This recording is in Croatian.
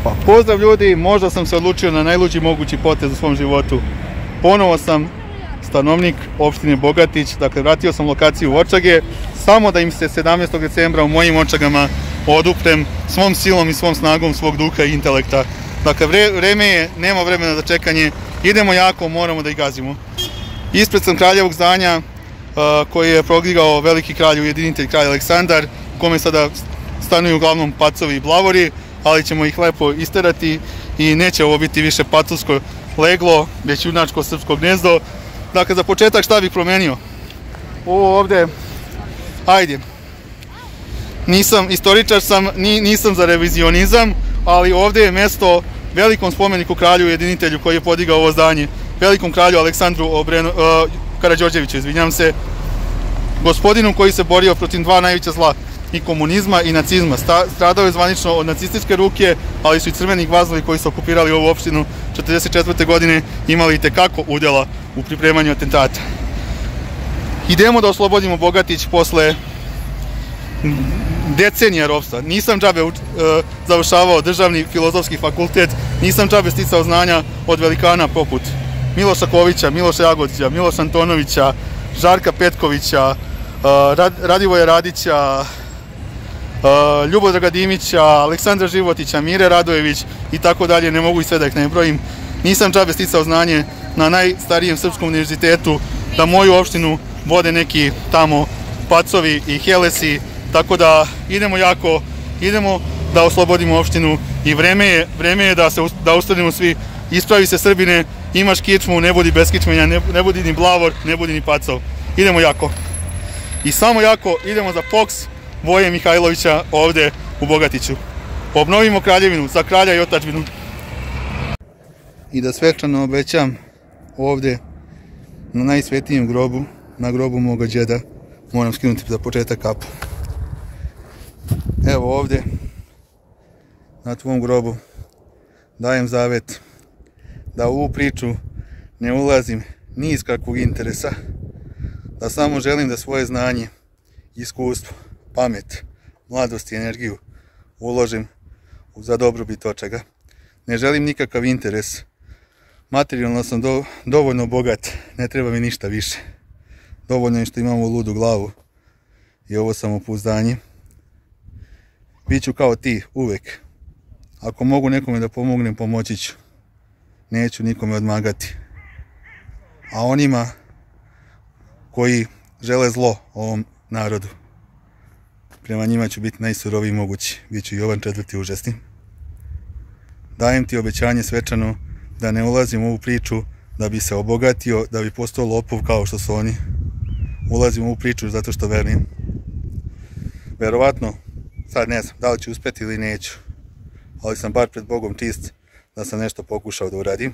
Pa pozdrav ljudi, možda sam se odlučio na najluđi mogući potez u svom životu. Ponovo sam stanovnik opštine Bogatić, dakle vratio sam lokaciju u Očage, samo da im se 17. decembra u mojim Očagama oduprem svom silom i svom snagom svog duha i intelekta. Dakle, vreme je, nema vremena za čekanje, idemo jako, moramo da ih gazimo. Ispred sam kraljevog zdanja koji je prodigao veliki kralj, ujedinitelj kralj Aleksandar, u kome sada stanuju uglavnom pacovi i blavori, ali ćemo ih lepo isterati i neće ovo biti više pacovsko leglo, već junačko srpsko gnezdo. Dakle, za početak šta bih promenio? Ovo ovde, ajde, istoričar sam, nisam za revizionizam, ali ovde je mesto velikom spomeniku kralju ujedinitelju koji je podigao ovo zdanje, velikom kralju Aleksandru Karađorđeviću, izvinjam se, gospodinu koji se borio protiv dva najveća zla, i komunizma i nacizma. Stradao je zvanično od nacističke ruke, ali su i crveni gvazdovi koji su okupirali ovu opštinu 1944. godine imali i tekako udjela u pripremanju atentata. Idemo da oslobodimo Bogatić posle decenija ropstva. Nisam džabe završavao državni filozofski fakultet, nisam džabe sticao znanja od velikana poput Miloša Kovića, Miloša Jagodića, Miloša Antonovića, Žarka Petkovića, Radivoja Radića, Ljubodraga Dimića, Aleksandra Životića, Mire Radojević i tako dalje, ne mogu i sve da ih ne brojim. Nisam džabe sticao znanje na najstarijem srpskom univerzitetu da moju opštinu vode neki tamo pacovi i helesi, tako da idemo jako, idemo da oslobodimo opštinu i vreme je da ustanemo svi. Ispravi se Srbine, imaš kičmu, ne budi bez kičmenja, ne budi ni blavor, ne budi ni pacov. Idemo jako. I samo jako idemo za POKS Voje Mihajlovića ovde u Bogatiću. Obnovimo kraljevinu, za kralja i otadžbinu. I da svečano obećam ovde na najsvetijem grobu, na grobu moga đeda, moram skinuti za početak kapu. Evo ovde, na tvom grobu, dajem zavet da u ovu priču ne ulazim ni iz kakvog interesa, da samo želim da svoje znanje, iskustvo, pamet, mladost i energiju uložim za dobrobit Očaga. Ne želim nikakav interes. Materijalno sam dovoljno bogat, ne treba mi ništa više. Dovoljno je što imam ovu ludu glavu i ovo samopouzdanje. Biću kao ti, uvek. Ako mogu nekome da pomognem, pomoći ću. Neću nikome odmagati. A onima koji žele zlo ovom narodu, prema njima ću biti najsuroviji mogući. Biću Jovan IV. Užasni. Dajem ti obećanje svečano da ne ulazim u ovu priču da bi se obogatio, da bi postao lopov kao što su oni. Ulazim u ovu priču zato što verujem. Verovatno, sad ne znam da li ću uspeti ili neću, ali sam bar pred Bogom čist da sam nešto pokušao da uradim.